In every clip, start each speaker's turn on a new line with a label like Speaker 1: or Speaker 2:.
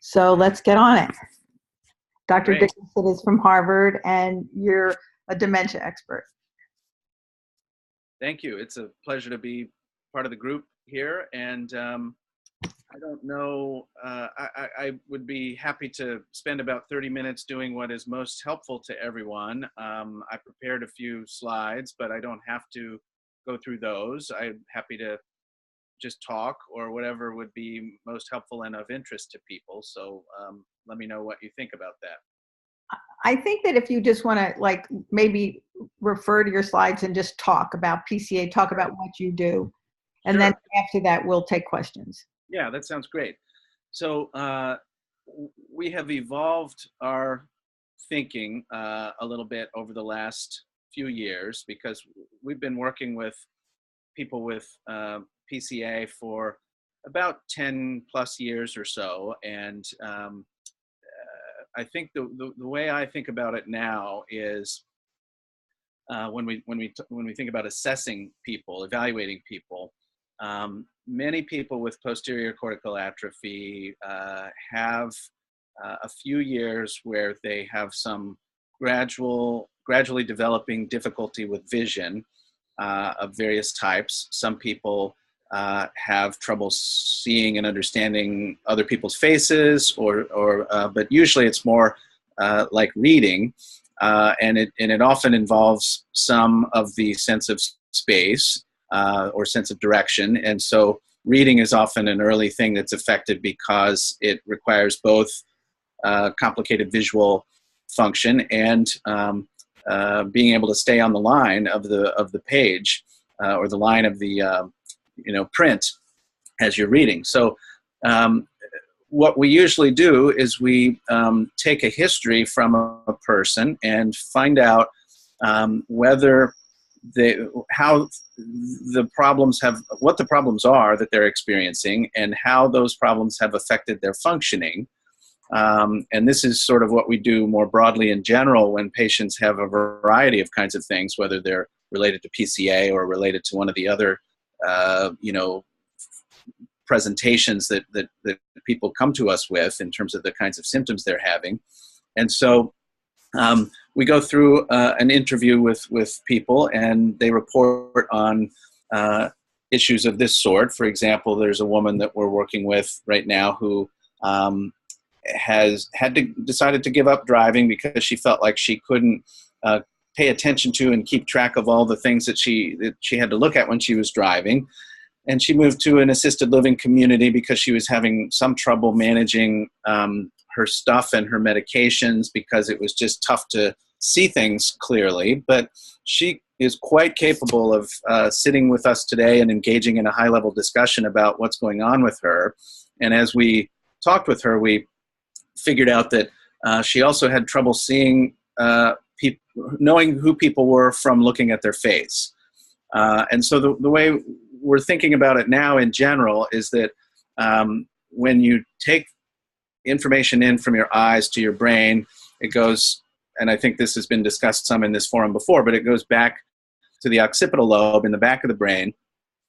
Speaker 1: So let's get on it. Dr.
Speaker 2: Great.
Speaker 1: Dickerson is from Harvard, and you're a dementia expert.
Speaker 2: Thank you. It's a pleasure to be part of the group here. And I don't know, I would be happy to spend about 30 minutes doing what is most helpful to everyone. I prepared a few slides, but I don't have to go through those. I'm happy to just talk or whatever would be most helpful and of interest to people. So let me know what you think about that.
Speaker 1: I think that if you just want to like maybe refer to your slides and just talk about PCA, talk about what you do, and then
Speaker 2: Sure.
Speaker 1: after that we'll take questions.
Speaker 2: Yeah, that sounds great. So we have evolved our thinking a little bit over the last few years because we've been working with people with PCA for about 10 plus years or so. And I think the way I think about it now is when we think about assessing people, evaluating people, many people with posterior cortical atrophy have a few years where they have some gradually developing difficulty with vision of various types. Some people have trouble seeing and understanding other people's faces, but usually it's more like reading, and it often involves some of the sense of space or sense of direction. And so reading is often an early thing that's affected because it requires both complicated visual function and being able to stay on the line of the page or the line of the print as you're reading. So what we usually do is we take a history from a person and find out whether what the problems are that they're experiencing and how those problems have affected their functioning. And this is sort of what we do more broadly in general when patients have a variety of kinds of things, whether they're related to PCA or related to one of the other, presentations that people come to us with in terms of the kinds of symptoms they're having. And so we go through an interview with people, and they report on issues of this sort. For example, there's a woman that we're working with right now who has decided to give up driving because she felt like she couldn't pay attention to and keep track of all the things that she had to look at when she was driving. And she moved to an assisted living community because she was having some trouble managing her stuff and her medications because it was just tough to see things clearly. But she is quite capable of sitting with us today and engaging in a high-level discussion about what's going on with her. And as we talked with her, we figured out that she also had trouble seeing knowing who people were from looking at their face. And so the way we're thinking about it now in general is that when you take information in from your eyes to your brain, it goes, and I think this has been discussed some in this forum before, but it goes back to the occipital lobe in the back of the brain,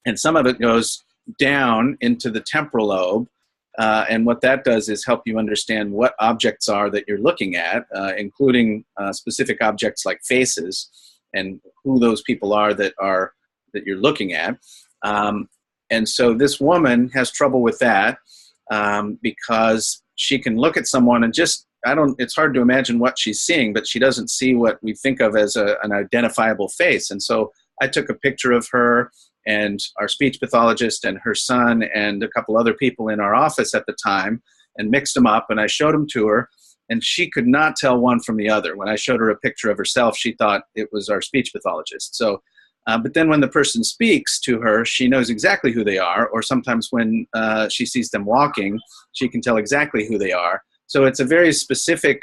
Speaker 2: and some of it goes down into the temporal lobe. And what that does is help you understand what objects are that you're looking at, including specific objects like faces and who those people are that you're looking at. And so this woman has trouble with that because she can look at someone and it's hard to imagine what she's seeing, but she doesn't see what we think of as an identifiable face. And so I took a picture of her and our speech pathologist and her son and a couple other people in our office at the time and mixed them up, and I showed them to her, and she could not tell one from the other. When I showed her a picture of herself, she thought it was our speech pathologist. So, but then when the person speaks to her, she knows exactly who they are, or sometimes when she sees them walking, she can tell exactly who they are. So it's a very specific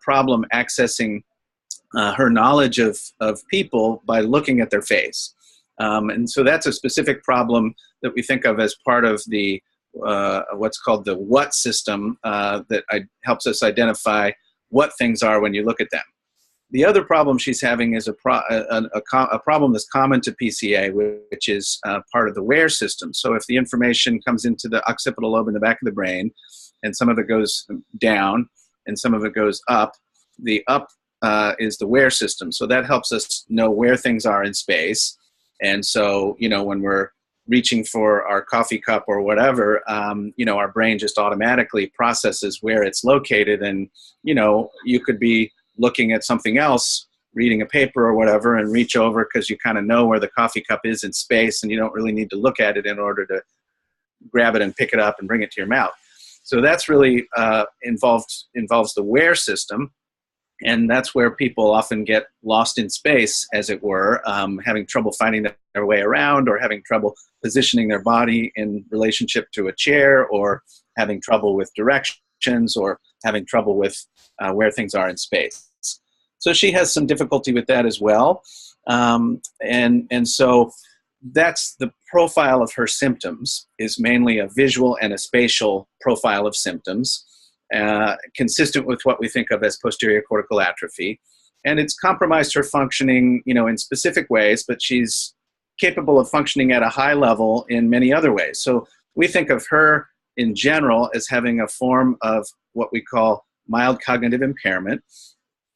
Speaker 2: problem accessing her knowledge of people by looking at their face. And so that's a specific problem that we think of as part of the what's called the what system that helps us identify what things are when you look at them. The other problem she's having is a problem that's common to PCA, which is part of the where system. So if the information comes into the occipital lobe in the back of the brain, and some of it goes down, and some of it goes up. The up is the where system. So that helps us know where things are in space. And so, when we're reaching for our coffee cup or whatever, our brain just automatically processes where it's located. And, you could be looking at something else, reading a paper or whatever, and reach over because you kind of know where the coffee cup is in space, and you don't really need to look at it in order to grab it and pick it up and bring it to your mouth. So that's really involves the where system. And that's where people often get lost in space, as it were, having trouble finding their way around, or having trouble positioning their body in relationship to a chair, or having trouble with directions, or having trouble with where things are in space. So she has some difficulty with that as well. And so that's the profile of her symptoms, is mainly a visual and a spatial profile of symptoms. Consistent with what we think of as posterior cortical atrophy. And it's compromised her functioning, in specific ways, but she's capable of functioning at a high level in many other ways. So we think of her in general as having a form of what we call mild cognitive impairment.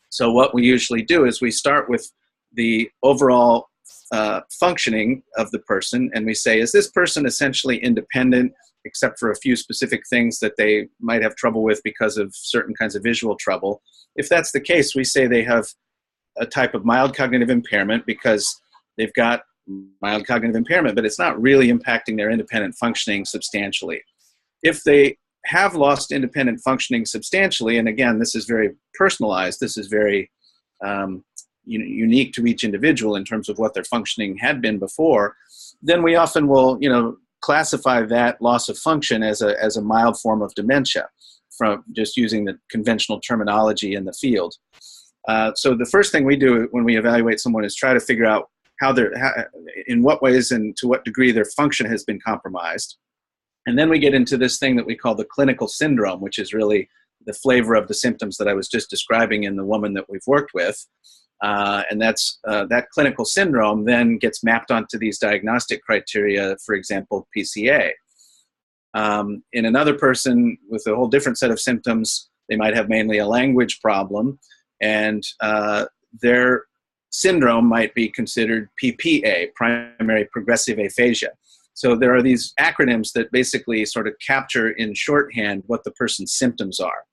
Speaker 2: So what we usually do is we start with the overall functioning of the person, and we say, is this person essentially independent, except for a few specific things that they might have trouble with because of certain kinds of visual trouble? If that's the case, we say they have a type of mild cognitive impairment because they've got mild cognitive impairment, but it's not really impacting their independent functioning substantially. If they have lost independent functioning substantially, and again, this is very personalized, this is very unique to each individual in terms of what their functioning had been before, then we often will, classify that loss of function as a mild form of dementia, from just using the conventional terminology in the field. So the first thing we do when we evaluate someone is try to figure out in what ways and to what degree their function has been compromised. And then we get into this thing that we call the clinical syndrome, which is really the flavor of the symptoms that I was just describing in the woman that we've worked with. And that's that clinical syndrome then gets mapped onto these diagnostic criteria, for example, PCA. In another person with a whole different set of symptoms, they might have mainly a language problem, and their syndrome might be considered PPA, primary progressive aphasia. So there are these acronyms that basically sort of capture in shorthand what the person's symptoms are.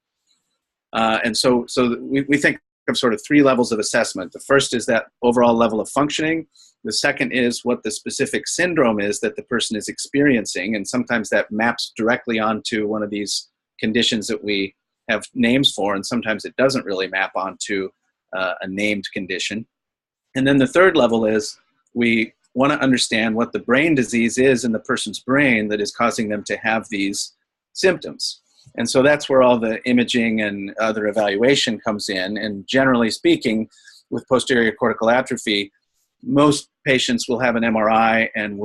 Speaker 2: And so we think of sort of three levels of assessment. The first is that overall level of functioning. The second is what the specific syndrome is that the person is experiencing, and sometimes that maps directly onto one of these conditions that we have names for, and sometimes it doesn't really map onto a named condition. And then the third level is we want to understand what the brain disease is in the person's brain that is causing them to have these symptoms. And so that's where all the imaging and other evaluation comes in. And generally speaking, with posterior cortical atrophy, most patients will have an MRI and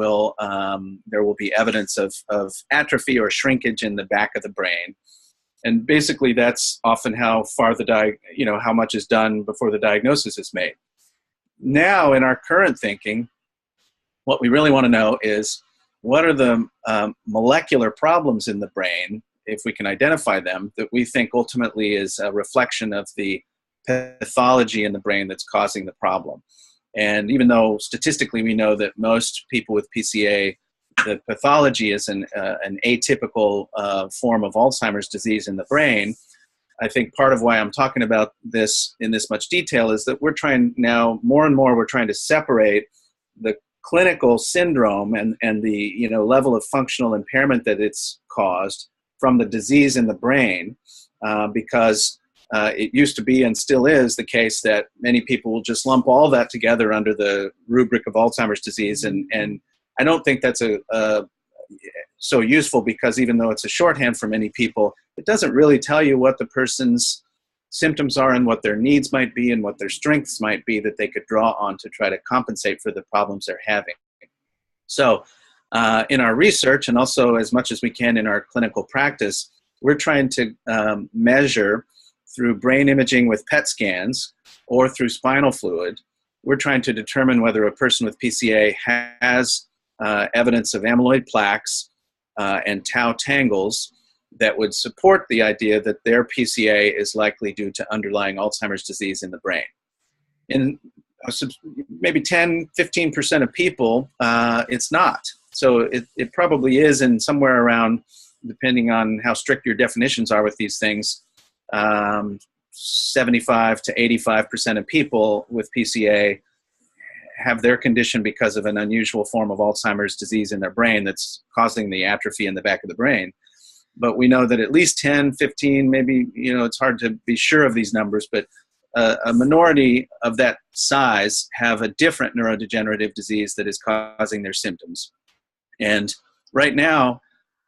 Speaker 2: there will be evidence of atrophy or shrinkage in the back of the brain. And basically that's often how far how much is done before the diagnosis is made. Now, in our current thinking, what we really want to know is what are the molecular problems in the brain, if we can identify them, that we think ultimately is a reflection of the pathology in the brain that's causing the problem. And even though statistically we know that most people with PCA, the pathology is an atypical form of Alzheimer's disease in the brain, I think part of why I'm talking about this in this much detail is that we're trying now, more and more, we're trying to separate the clinical syndrome and the level of functional impairment that it's caused from the disease in the brain, because it used to be and still is the case that many people will just lump all that together under the rubric of Alzheimer's disease. And I don't think that's so useful, because even though it's a shorthand for many people, it doesn't really tell you what the person's symptoms are and what their needs might be and what their strengths might be that they could draw on to try to compensate for the problems they're having. So in our research, and also as much as we can in our clinical practice, we're trying to measure through brain imaging with PET scans or through spinal fluid. We're trying to determine whether a person with PCA has evidence of amyloid plaques and tau tangles that would support the idea that their PCA is likely due to underlying Alzheimer's disease in the brain. In maybe 10, 15% of people, it's not. So it probably is in somewhere around, depending on how strict your definitions are with these things, 75 to 85% of people with PCA have their condition because of an unusual form of Alzheimer's disease in their brain that's causing the atrophy in the back of the brain. But we know that at least 10, 15, maybe, it's hard to be sure of these numbers, but a minority of that size have a different neurodegenerative disease that is causing their symptoms. And right now,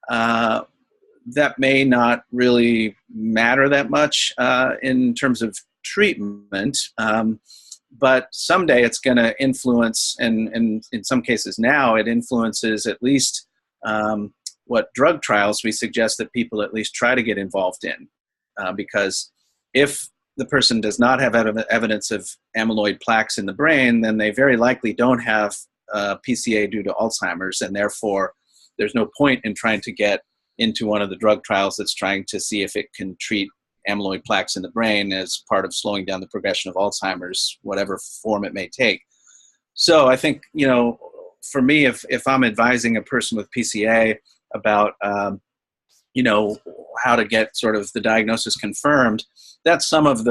Speaker 2: that may not really matter that much in terms of treatment, but someday it's going to influence, and in some cases now it influences at least what drug trials we suggest that people at least try to get involved in. Because if the person does not have evidence of amyloid plaques in the brain, then they very likely don't have PCA due to Alzheimer's, and therefore there's no point in trying to get into one of the drug trials that's trying to see if it can treat amyloid plaques in the brain as part of slowing down the progression of Alzheimer's, whatever form it may take. So I think, for me, if I'm advising a person with PCA about, how to get sort of the diagnosis confirmed, that's some of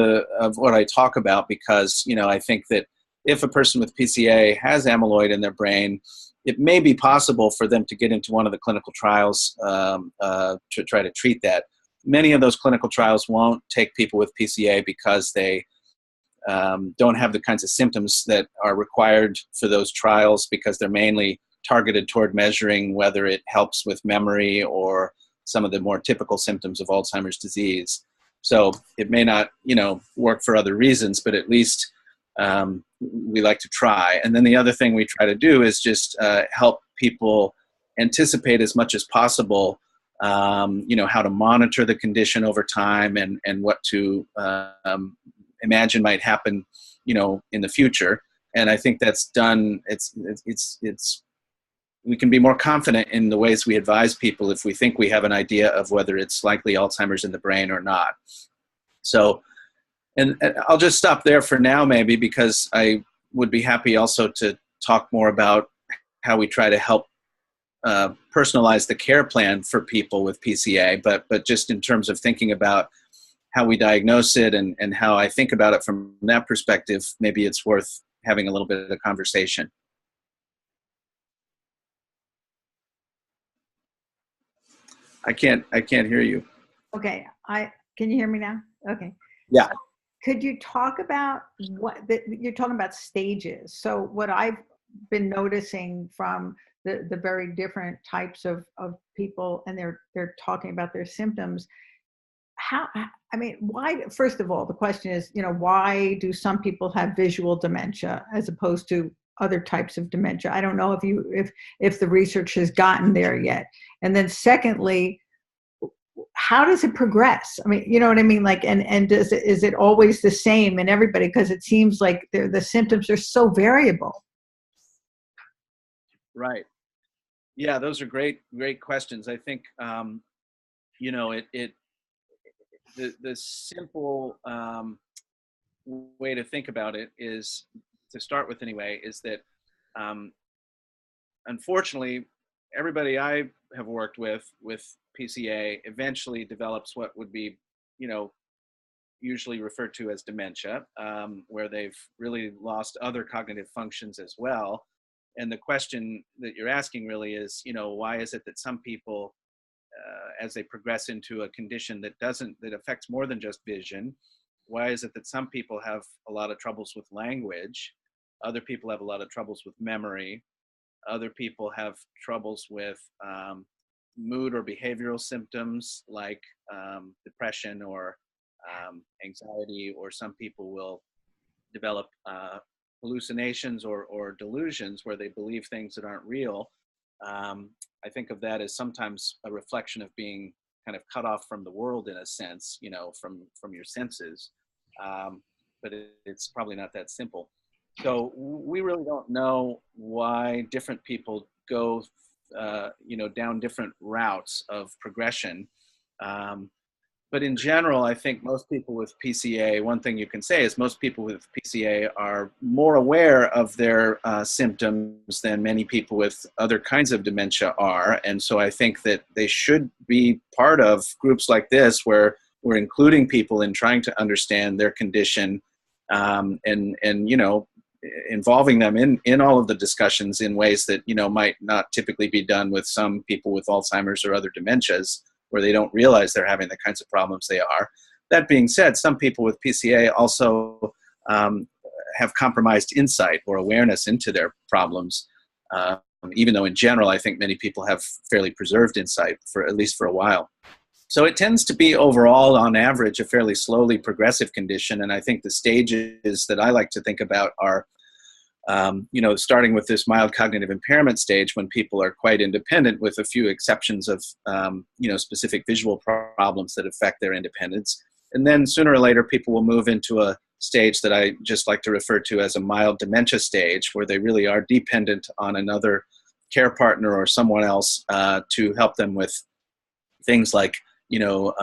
Speaker 2: what I talk about, because, I think that if a person with PCA has amyloid in their brain, it may be possible for them to get into one of the clinical trials to try to treat that. Many of those clinical trials won't take people with PCA because they don't have the kinds of symptoms that are required for those trials, because they're mainly targeted toward measuring whether it helps with memory or some of the more typical symptoms of Alzheimer's disease. So it may not, work for other reasons, but at least we like to try. And then the other thing we try to do is just help people anticipate as much as possible, how to monitor the condition over time and what to imagine might happen, in the future. And I think that's done. We can be more confident in the ways we advise people if we think we have an idea of whether it's likely Alzheimer's in the brain or not. So, and I'll just stop there for now, maybe, because I would be happy also to talk more about how we try to help personalize the care plan for people with PCA, but just in terms of thinking about how we diagnose it and how I think about it from that perspective, maybe it's worth having a little bit of a conversation. I can't hear you.
Speaker 1: Okay, can you hear me now? Okay.
Speaker 2: Yeah.
Speaker 1: Could you talk about you're talking about stages? So what I've been noticing from the very different types of people, and they're talking about their symptoms. Why? First of all, the question is, why do some people have visual dementia as opposed to other types of dementia? I don't know if the research has gotten there yet. And then secondly, how does it progress? I mean, you know what I mean? Like, and is it always the same in everybody? Because it seems like the symptoms are so variable.
Speaker 2: Right. Yeah, those are great questions. I think, the simple way to think about it is, to start with anyway, is that unfortunately, everybody I have worked with PCA eventually develops what would be, usually referred to as dementia, where they've really lost other cognitive functions as well. And the question that you're asking really is, why is it that some people, as they progress into a condition that affects more than just vision, why is it that some people have a lot of troubles with language, other people have a lot of troubles with memory, other people have troubles with mood or behavioral symptoms like depression or anxiety, or some people will develop hallucinations or delusions where they believe things that aren't real. I think of that as sometimes a reflection of being kind of cut off from the world, in a sense, from your senses. But it's probably not that simple. So we really don't know why different people go, down different routes of progression. But in general, I think most people with PCA, one thing you can say is most people with PCA are more aware of their symptoms than many people with other kinds of dementia are. And so I think that they should be part of groups like this where we're including people in trying to understand their condition, and you know, involving them in all of the discussions in ways that, you know, might not typically be done with some people with Alzheimer's or other dementias, where they don't realize they're having the kinds of problems they are. That being said, some people with PCA also have compromised insight or awareness into their problems, even though in general, I think many people have fairly preserved insight, for at least for a while. So it tends to be overall, on average, a fairly slowly progressive condition. And I think the stages that I like to think about are, you know, starting with this mild cognitive impairment stage when people are quite independent, with a few exceptions of, you know, specific visual problems that affect their independence. And then sooner or later, people will move into a stage that I just like to refer to as a mild dementia stage, where they really are dependent on another care partner or someone else to help them with things like, you know,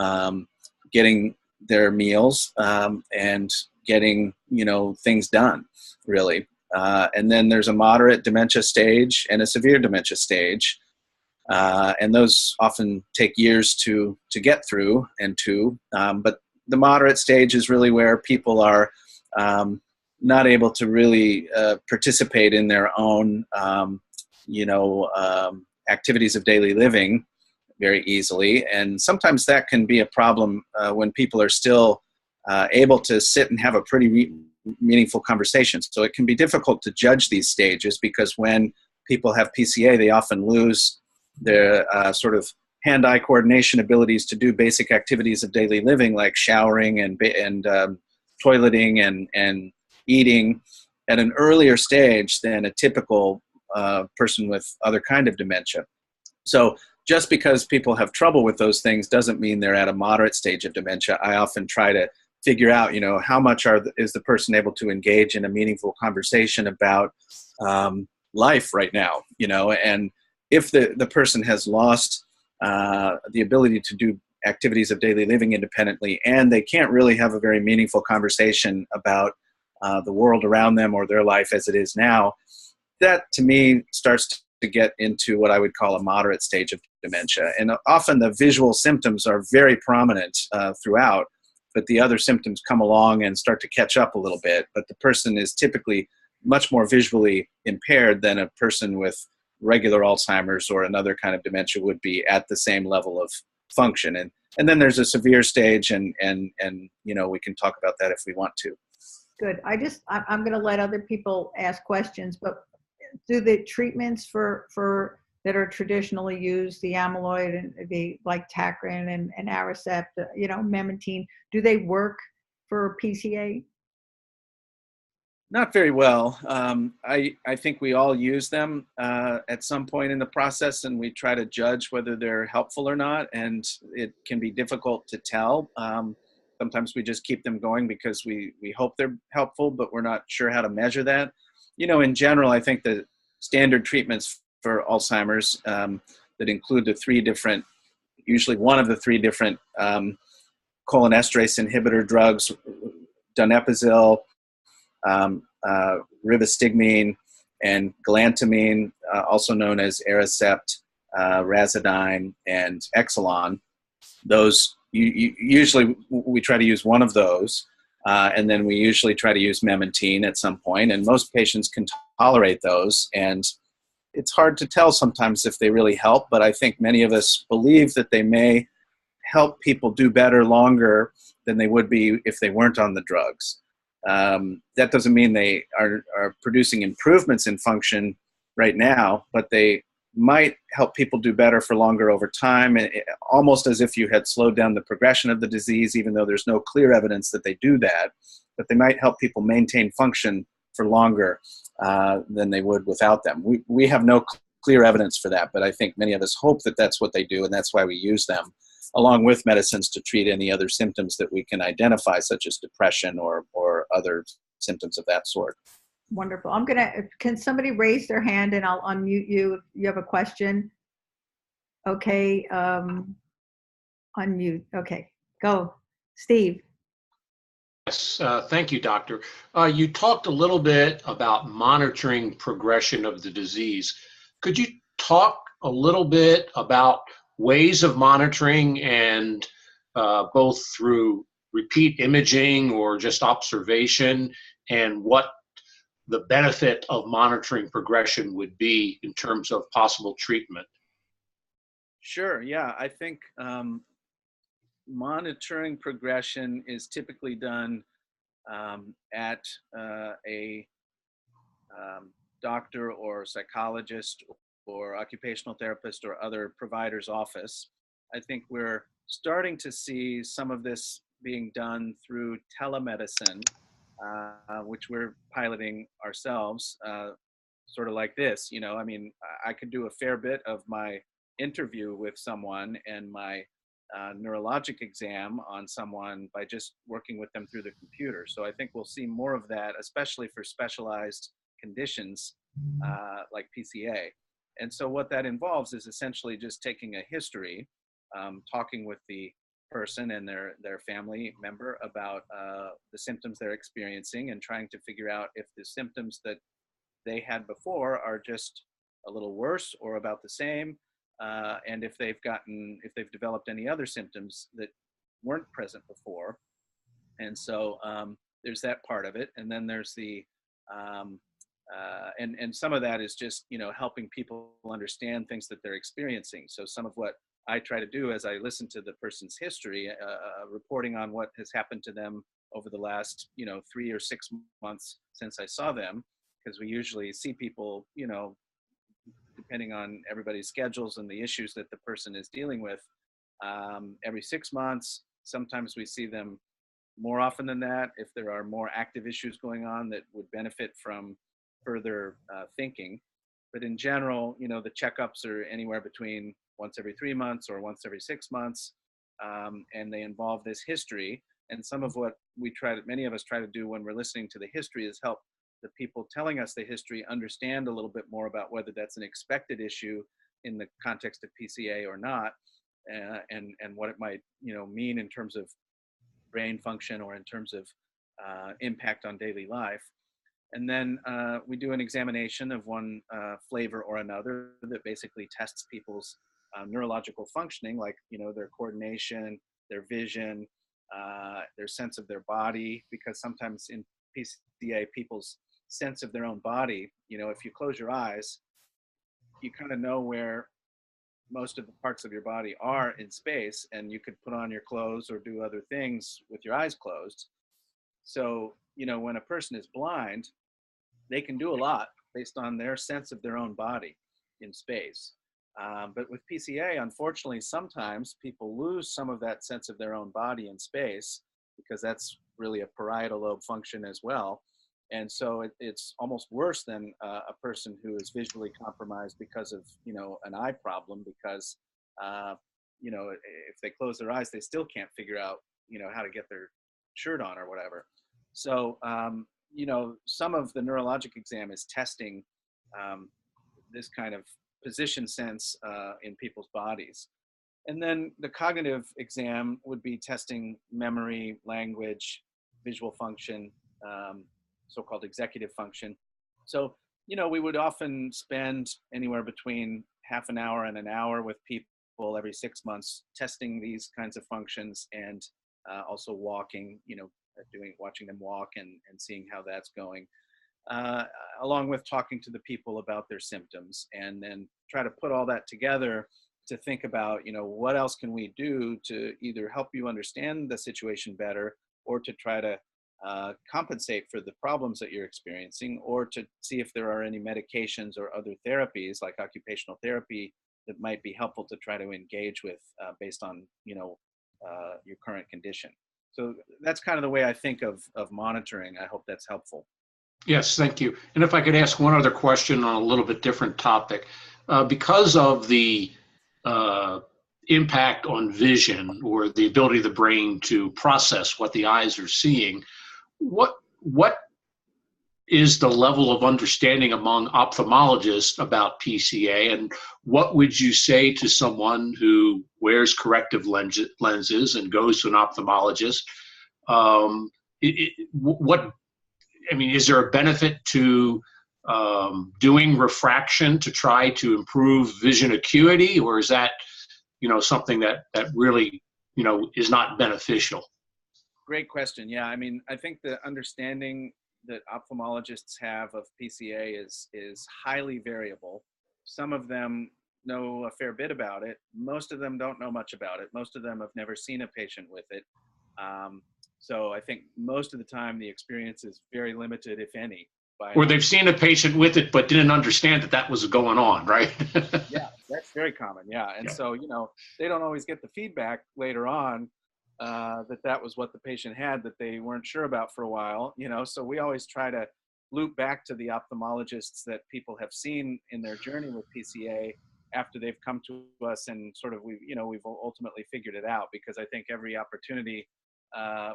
Speaker 2: getting their meals and getting, you know, things done, really. And then there's a moderate dementia stage and a severe dementia stage. And those often take years to get through and to, but the moderate stage is really where people are not able to really participate in their own, you know, activities of daily living very easily. And sometimes that can be a problem when people are still able to sit and have a pretty meaningful conversation. So it can be difficult to judge these stages, because when people have PCA, they often lose their sort of hand-eye coordination abilities to do basic activities of daily living, like showering and toileting and eating, at an earlier stage than a typical person with other kind of dementia. So just because people have trouble with those things doesn't mean they're at a moderate stage of dementia. I often try to figure out, you know, how much is the person able to engage in a meaningful conversation about life right now, you know, and if the person has lost the ability to do activities of daily living independently, and they can't really have a very meaningful conversation about the world around them or their life as it is now, that to me starts to get into what I would call a moderate stage of dementia. And often the visual symptoms are very prominent throughout, but the other symptoms come along and start to catch up a little bit. But the person is typically much more visually impaired than a person with regular Alzheimer's or another kind of dementia would be at the same level of function. And then there's a severe stage, and you know, we can talk about that if we want to.
Speaker 1: Good. I'm going to let other people ask questions, but do the treatments for that are traditionally used, the amyloid and the like Tacrin and Aricept, you know, memantine, do they work for PCA?
Speaker 2: Not very well. I think we all use them at some point in the process, and we try to judge whether they're helpful or not, and it can be difficult to tell. Sometimes we just keep them going because we hope they're helpful, but we're not sure how to measure that. You know, in general, I think the standard treatments for Alzheimer's that include the three different, usually one of the three different cholinesterase inhibitor drugs, donepezil, rivastigmine, and galantamine, also known as Aricept, Razidine, and Exelon. Those usually we try to use one of those, and then we usually try to use memantine at some point, and most patients can tolerate those, and it's hard to tell sometimes if they really help, but I think many of us believe that they may help people do better longer than they would be if they weren't on the drugs. That doesn't mean they are producing improvements in function right now, but they might help people do better for longer over time, almost as if you had slowed down the progression of the disease, even though there's no clear evidence that they do that. But they might help people maintain function for longer than they would without them. We have no clear evidence for that, but I think many of us hope that that's what they do, and that's why we use them, along with medicines to treat any other symptoms that we can identify, such as depression or other symptoms of that sort.
Speaker 1: Wonderful. Can somebody raise their hand and I'll unmute you if you have a question? Okay. unmute. Okay, go, Steve.
Speaker 3: Yes, thank you, doctor. You talked a little bit about monitoring progression of the disease. Could you talk a little bit about ways of monitoring and both through repeat imaging or just observation, and what the benefit of monitoring progression would be in terms of possible treatment?
Speaker 2: Sure. Yeah, I think monitoring progression is typically done at a doctor or psychologist or occupational therapist or other provider's office. I think we're starting to see some of this being done through telemedicine, which we're piloting ourselves, sort of like this. You know, I mean, I could do a fair bit of my interview with someone and my neurologic exam on someone by just working with them through the computer. So I think we'll see more of that, especially for specialized conditions like PCA. And so what that involves is essentially just taking a history, talking with the person and their family member about the symptoms they're experiencing, and trying to figure out if the symptoms that they had before are just a little worse or about the same, and if they've developed any other symptoms that weren't present before. And so there's that part of it, and then there's the and some of that is just, you know, helping people understand things that they're experiencing. So some of what I try to do as I listen to the person's history, reporting on what has happened to them over the last, you know, 3 or 6 months since I saw them, because we usually see people, you know, depending on everybody's schedules and the issues that the person is dealing with, every 6 months. Sometimes we see them more often than that if there are more active issues going on that would benefit from further thinking. But in general, you know, the checkups are anywhere between once every 3 months or once every 6 months, and they involve this history. And some of what many of us try to do when we're listening to the history is help the people telling us the history understand a little bit more about whether that's an expected issue in the context of PCA or not, and what it might, you know, mean in terms of brain function or in terms of impact on daily life. And then we do an examination of one flavor or another that basically tests people's neurological functioning, like, you know, their coordination, their vision, their sense of their body, because sometimes in PCA, people's sense of their own body, you know, if you close your eyes, you kind of know where most of the parts of your body are in space, and you could put on your clothes or do other things with your eyes closed. So, you know, when a person is blind, they can do a lot based on their sense of their own body in space. But with PCA, unfortunately, sometimes people lose some of that sense of their own body in space, because that's really a parietal lobe function as well. And so it's almost worse than a person who is visually compromised because of, you know, an eye problem, because, you know, if they close their eyes, they still can't figure out, you know, how to get their shirt on or whatever. So, you know, some of the neurologic exam is testing this kind of position sense in people's bodies. And then the cognitive exam would be testing memory, language, visual function, so-called executive function. So, you know, we would often spend anywhere between half an hour and an hour with people every 6 months testing these kinds of functions, and also walking, you know, watching them walk and seeing how that's going, along with talking to the people about their symptoms, and then try to put all that together to think about, you know, what else can we do to either help you understand the situation better, or to try to compensate for the problems that you're experiencing, or to see if there are any medications or other therapies like occupational therapy that might be helpful to try to engage with based on, you know, your current condition. So that's kind of the way I think of monitoring. I hope that's helpful.
Speaker 3: Yes, thank you. And if I could ask one other question on a little bit different topic. Because of the impact on vision, or the ability of the brain to process what the eyes are seeing, what is the level of understanding among ophthalmologists about PCA, and what would you say to someone who wears corrective lenses and goes to an ophthalmologist? What I mean, is there a benefit to doing refraction to try to improve vision acuity, or is that, something that really, is not beneficial?
Speaker 2: Great question. Yeah, I mean, I think the understanding that ophthalmologists have of PCA is highly variable. Some of them know a fair bit about it. Most of them don't know much about it. Most of them have never seen a patient with it. So I think most of the time the experience is very limited, if any.
Speaker 3: Or they've seen a patient with it but didn't understand that was going on, right?
Speaker 2: Yeah, that's very common. Yeah, and so they don't always get the feedback later on that was what the patient had that they weren't sure about for a while. So we always try to loop back to the ophthalmologists that people have seen in their journey with PCA after they've come to us, and sort of we've ultimately figured it out, because I think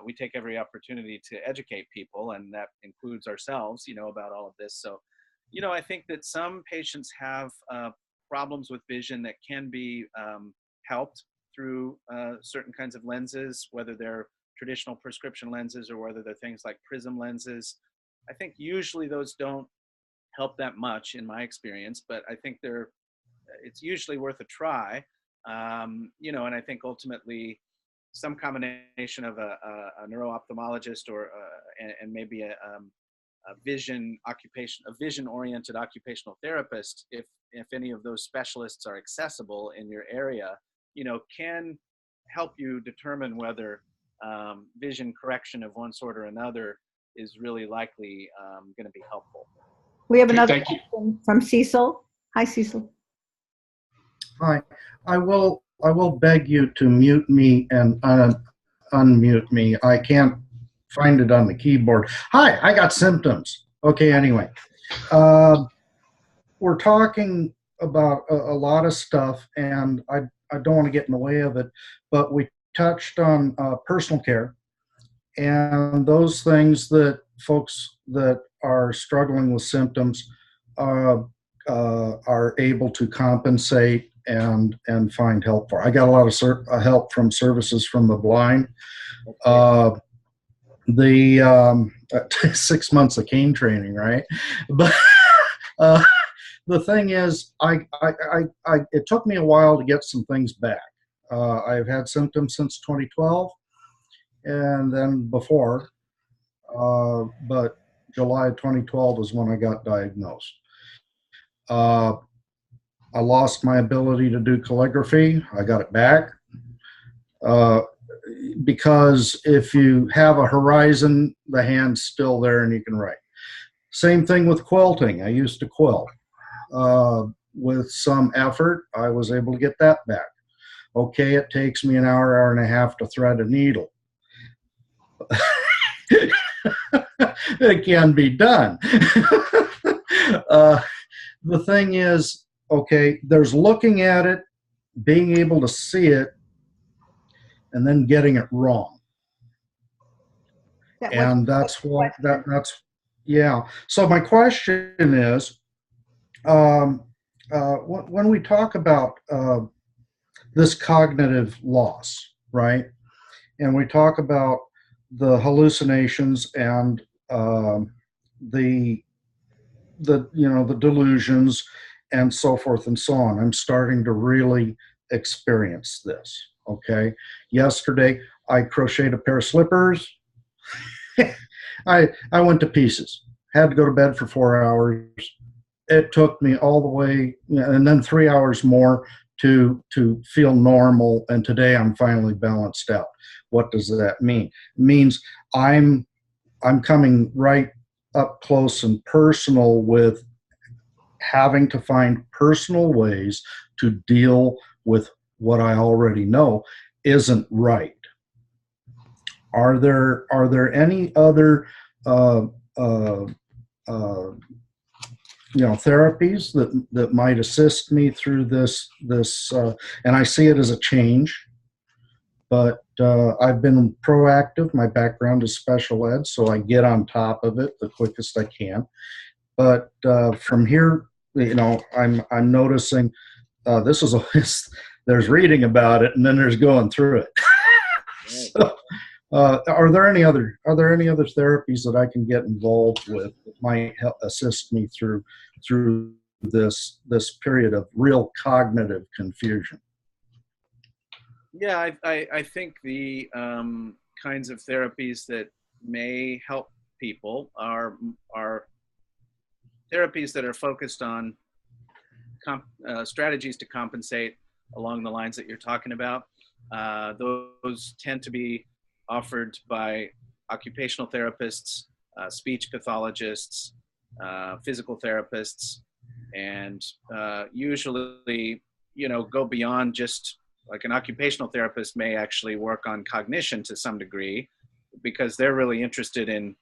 Speaker 2: we take every opportunity to educate people, and that includes ourselves, about all of this. So, I think that some patients have problems with vision that can be helped through certain kinds of lenses, whether they're traditional prescription lenses or whether they're things like prism lenses. I think usually those don't help that much in my experience, but I think it's usually worth a try. And I think ultimately some combination of a neuro-ophthalmologist and maybe a vision-oriented occupational therapist, if any of those specialists are accessible in your area, can help you determine whether vision correction of one sort or another is really likely going to be helpful.
Speaker 1: We have another question from Cecil. Hi, Cecil.
Speaker 4: Hi. I will beg you to mute me and unmute me. I can't find it on the keyboard. Hi, I got symptoms. Okay, anyway. We're talking about a lot of stuff, and I don't want to get in the way of it, but we touched on personal care and those things that folks that are struggling with symptoms are able to compensate and find help for. I got a lot of help from services from the blind. The 6 months of cane training, right? But the thing is, it took me a while to get some things back. I've had symptoms since 2012, and then before, but July 2012 is when I got diagnosed. I lost my ability to do calligraphy. I got it back. Because if you have a horizon, the hand's still there and you can write. Same thing with quilting. I used to quilt. With some effort, I was able to get that back. Okay, it takes me an hour and a half to thread a needle. It can be done. The thing is, okay, there's looking at it, being able to see it, and then getting it wrong. And that's what yeah. So my question is, when we talk about this cognitive loss, right? And we talk about the hallucinations and the delusions and so forth and so on. I'm starting to really experience this. Okay. Yesterday, I crocheted a pair of slippers. I went to pieces. Had to go to bed for 4 hours. It took me all the way, and then 3 hours more to feel normal. And today I'm finally balanced out. What does that mean? It means I'm coming right up close and personal with having to find personal ways to deal with what I already know isn't right. Are there any other therapies that might assist me through this and I see it as a change, but I've been proactive. My background is special ed, so I get on top of it the quickest I can. But from here, I'm noticing this is always, there's reading about it, and then there's going through it. So, are there any other therapies that I can get involved with that might help assist me through this period of real cognitive confusion?
Speaker 2: Yeah, I think the kinds of therapies that may help people are therapies that are focused on strategies to compensate along the lines that you're talking about. Those tend to be offered by occupational therapists, speech pathologists, physical therapists, and usually, go beyond just, like, an occupational therapist may actually work on cognition to some degree, because they're really interested in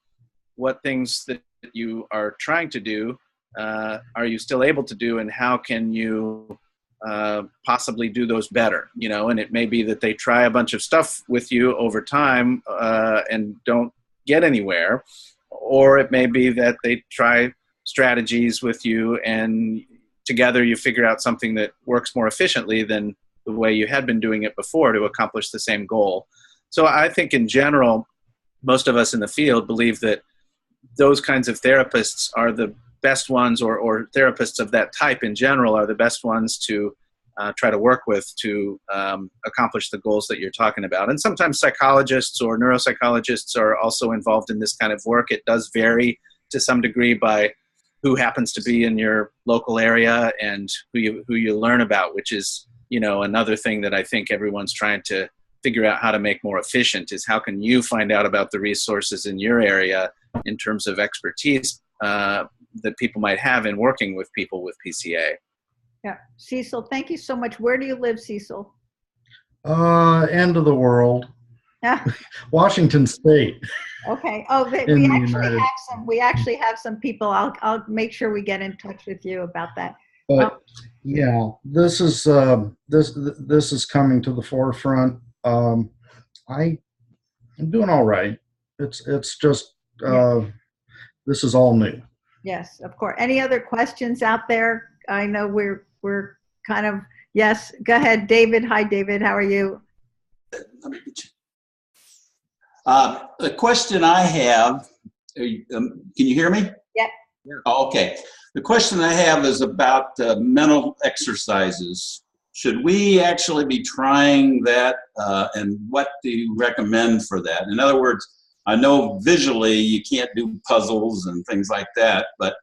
Speaker 2: what things that you are trying to do are you still able to do, and how can you possibly do those better, and it may be that they try a bunch of stuff with you over time and don't get anywhere, or it may be that they try strategies with you and together you figure out something that works more efficiently than the way you had been doing it before to accomplish the same goal. So I think in general, most of us in the field believe that those kinds of therapists are the best ones, or therapists of that type in general are the best ones to try to work with to accomplish the goals that you're talking about. And sometimes psychologists or neuropsychologists are also involved in this kind of work. It does vary to some degree by who happens to be in your local area and who you learn about, which is, another thing that I think everyone's trying to figure out how to make more efficient, is how can you find out about the resources in your area in terms of expertise that people might have in working with people with PCA.
Speaker 1: Yeah. Cecil, thank you so much. Where do you live, Cecil?
Speaker 4: End of the world.
Speaker 1: Yeah.
Speaker 4: Washington State.
Speaker 1: Okay. Oh, we actually have some people. I'll make sure we get in touch with you about that.
Speaker 4: But yeah, this is coming to the forefront. I'm doing all right. It's just this is all new.
Speaker 1: Yes, of course. Any other questions out there? I know we're kind of, yes. Go ahead, David. Hi, David. How are you?
Speaker 5: Let me get you. The question I have, can you hear me?
Speaker 1: Yep.
Speaker 5: Oh, okay. The question I have is about mental exercises. Should we actually be trying that, and what do you recommend for that? In other words, I know visually you can't do puzzles and things like that, but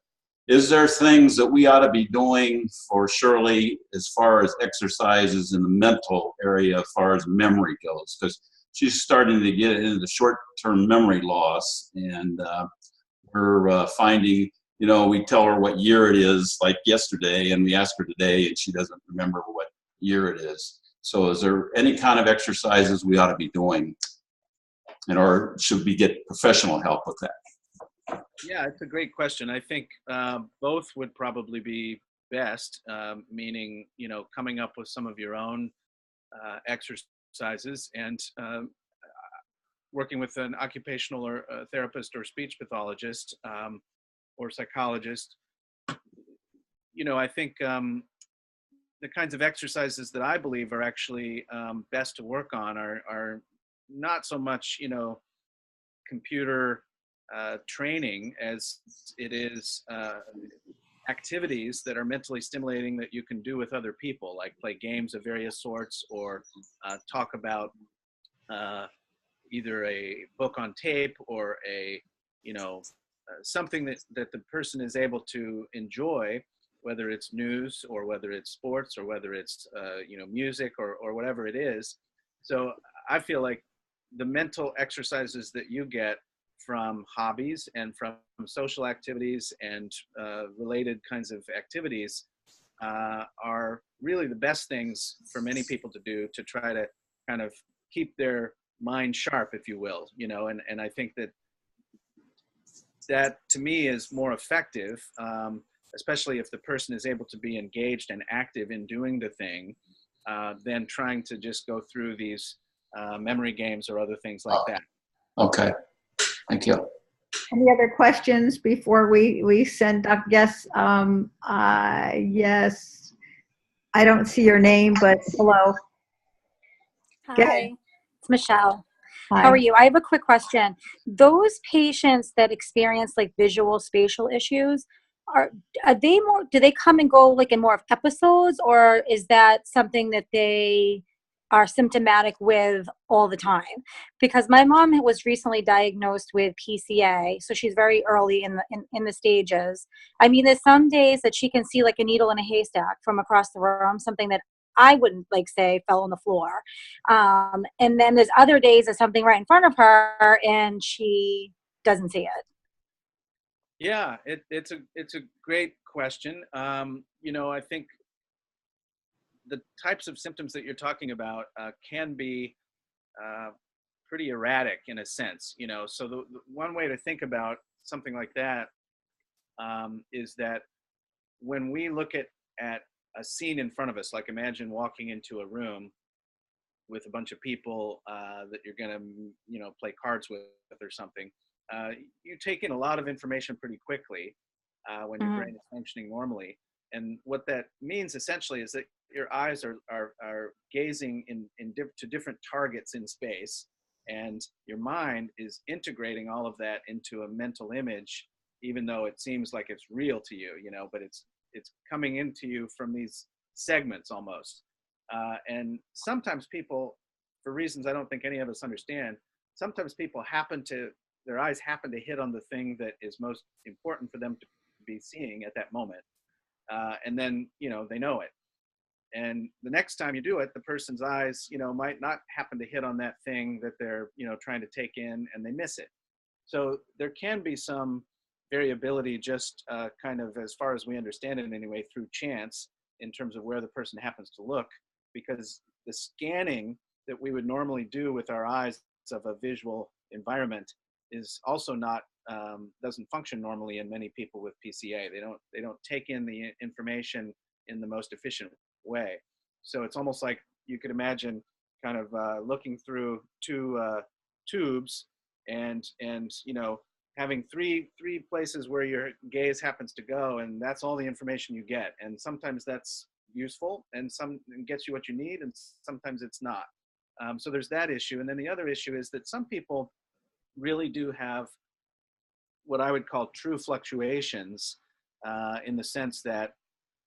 Speaker 5: is there things that we ought to be doing for Shirley as far as exercises in the mental area as far as memory goes? Because she's starting to get into short-term memory loss, and we're finding, we tell her what year it is, like yesterday, and we ask her today, and she doesn't remember what year it is. So is there any kind of exercises we ought to be doing? Or should we get professional help with that?
Speaker 2: Yeah, it's a great question. I think both would probably be best, meaning, coming up with some of your own exercises and working with an occupational or therapist or speech pathologist or psychologist. I think the kinds of exercises that I believe are actually best to work on are not so much, computer training as it is activities that are mentally stimulating that you can do with other people, like play games of various sorts, or talk about either a book on tape or something that the person is able to enjoy, whether it's news or whether it's sports or whether it's music or whatever it is. So I feel like the mental exercises that you get from hobbies and from social activities and related kinds of activities are really the best things for many people to do to try to kind of keep their mind sharp, if you will, and I think that to me is more effective, especially if the person is able to be engaged and active in doing the thing, than trying to just go through these memory games or other things like that.
Speaker 5: Okay. Thank you.
Speaker 1: Any other questions before we send Dr. Yes, yes. I don't see your name, but hello. Go ahead.
Speaker 6: Hi, it's Michelle.
Speaker 1: Hi.
Speaker 6: How are you? I have a quick question. Those patients that experience like visual spatial issues, are they more, do they come and go like in more of episodes, or is that something that they are symptomatic with all the time? Because my mom was recently diagnosed with PCA, so she's very early in the stages. I mean, there's some days that she can see like a needle in a haystack from across the room, something that I wouldn't like say fell on the floor. And then there's other days there's something right in front of her and she doesn't see it.
Speaker 2: Yeah, it's a great question. You know, I think the types of symptoms that you're talking about can be pretty erratic in a sense. You know, so the one way to think about something like that is that when we look at a scene in front of us, like imagine walking into a room with a bunch of people that you're going to, you know, play cards with or something. You take in a lot of information pretty quickly when your brain is functioning normally. And what that means essentially is that your eyes are gazing to different targets in space, and your mind is integrating all of that into a mental image, even though it seems like it's real to you, you know, but it's coming into you from these segments almost. And sometimes people, for reasons I don't think any of us understand, sometimes people their eyes happen to hit on the thing that is most important for them to be seeing at that moment. And then, you know, they know it. And the next time you do it, the person's eyes, you know, might not happen to hit on that thing that they're, you know, trying to take in, and they miss it. So there can be some variability just kind of, as far as we understand it anyway, through chance in terms of where the person happens to look, because the scanning that we would normally do with our eyes of a visual environment is also not doesn't function normally in many people with PCA. They don't take in the information in the most efficient way. So it's almost like you could imagine kind of looking through two tubes and you know, having three places where your gaze happens to go, and that's all the information you get. And sometimes that's useful and gets you what you need, and sometimes it's not. So there's that issue. And then the other issue is that some people really do have what I would call true fluctuations, in the sense that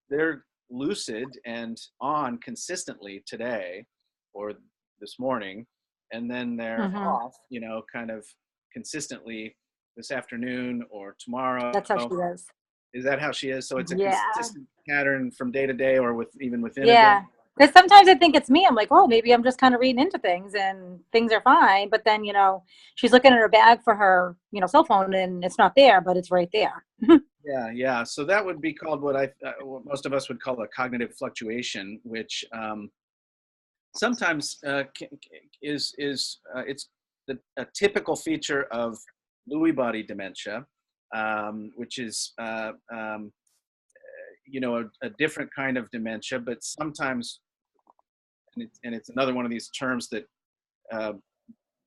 Speaker 2: they're lucid and on consistently today or this morning, and then they're off, you know, kind of consistently this afternoon or tomorrow.
Speaker 6: That's how she is.
Speaker 2: Is that how she is? So it's a consistent pattern from day to day, or even within a day?
Speaker 6: Yeah. Because sometimes I think it's me. I'm like, oh, maybe I'm just kind of reading into things and things are fine. But then, you know, she's looking at her bag for her, you know, cell phone, and it's not there, but it's right there.
Speaker 2: Yeah. So that would be called what most of us would call a cognitive fluctuation, which sometimes it's a typical feature of Lewy body dementia, which is you know, a different kind of dementia, but sometimes, and it's another one of these terms that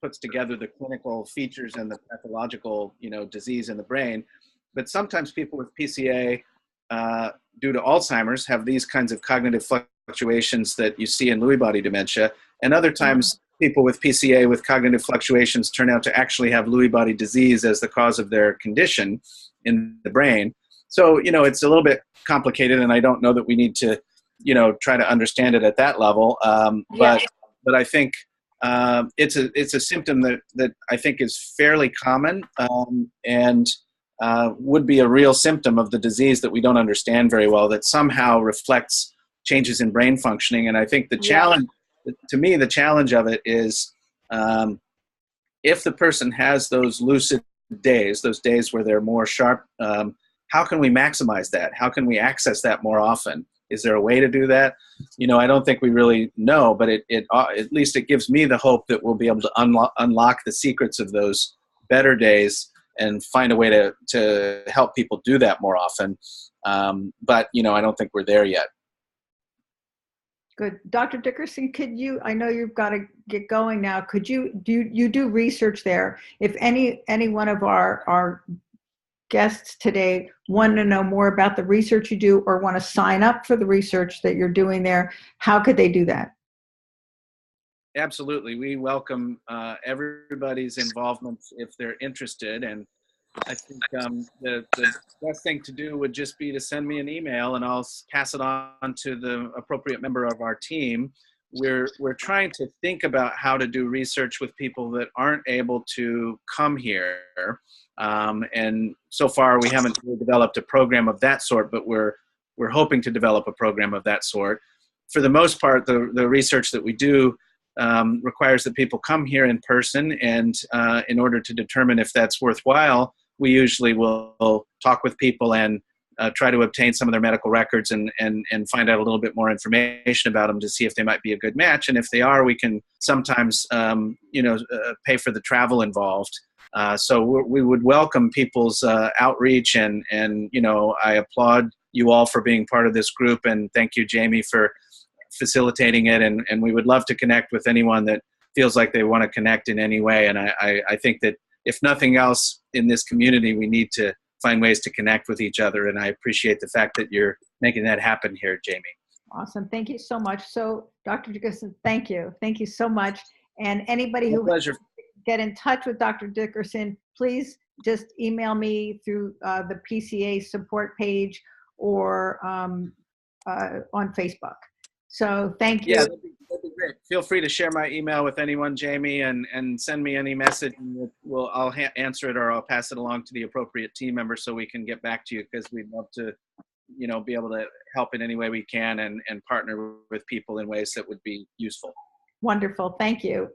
Speaker 2: puts together the clinical features and the pathological, you know, disease in the brain. But sometimes people with PCA, due to Alzheimer's, have these kinds of cognitive fluctuations that you see in Lewy body dementia. And other times, people with PCA with cognitive fluctuations turn out to actually have Lewy body disease as the cause of their condition in the brain. So, you know, it's a little bit complicated, and I don't know that we need to, you know, try to understand it at that level. But I think it's a symptom that I think is fairly common, and would be a real symptom of the disease that we don't understand very well, that somehow reflects changes in brain functioning. And I think the challenge, to me, the challenge of it is if the person has those lucid days, those days where they're more sharp, how can we maximize that? How can we access that more often? Is there a way to do that? You know, I don't think we really know, but it at least it gives me the hope that we'll be able to unlock the secrets of those better days and find a way to help people do that more often. But, you know, I don't think we're there yet.
Speaker 1: Good. Dr. Dickerson, could you, I know you've got to get going now. Could you do research there? If any one of our guests today want to know more about the research you do or want to sign up for the research that you're doing there, how could they do that?
Speaker 2: Absolutely. We welcome everybody's involvement if they're interested. And I think the best thing to do would just be to send me an email and I'll pass it on to the appropriate member of our team. We're trying to think about how to do research with people that aren't able to come here. And so far we haven't really developed a program of that sort, but we're hoping to develop a program of that sort. For the most part, the research that we do requires that people come here in person, and in order to determine if that's worthwhile, we usually will talk with people and try to obtain some of their medical records and find out a little bit more information about them to see if they might be a good match. And if they are, we can sometimes pay for the travel involved. So we would welcome people's outreach, and I applaud you all for being part of this group, and thank you, Jamie, for facilitating it. And we would love to connect with anyone that feels like they want to connect in any way. And I think that if nothing else in this community, we need to find ways to connect with each other. And I appreciate the fact that you're making that happen here, Jamie.
Speaker 1: Awesome. Thank you so much. So Dr. Dickerson, thank you. Thank you so much. And anybody who
Speaker 2: pleasure.
Speaker 1: Get in touch with Dr. Dickerson, please just email me through the PCA support page or on Facebook. So thank you.
Speaker 2: Yeah, that'd be great. Feel free to share my email with anyone, Jamie, and send me any message, and I'll answer it, or I'll pass it along to the appropriate team member so we can get back to you, because we'd love to, be able to help in any way we can and partner with people in ways that would be useful.
Speaker 1: Wonderful. Thank you.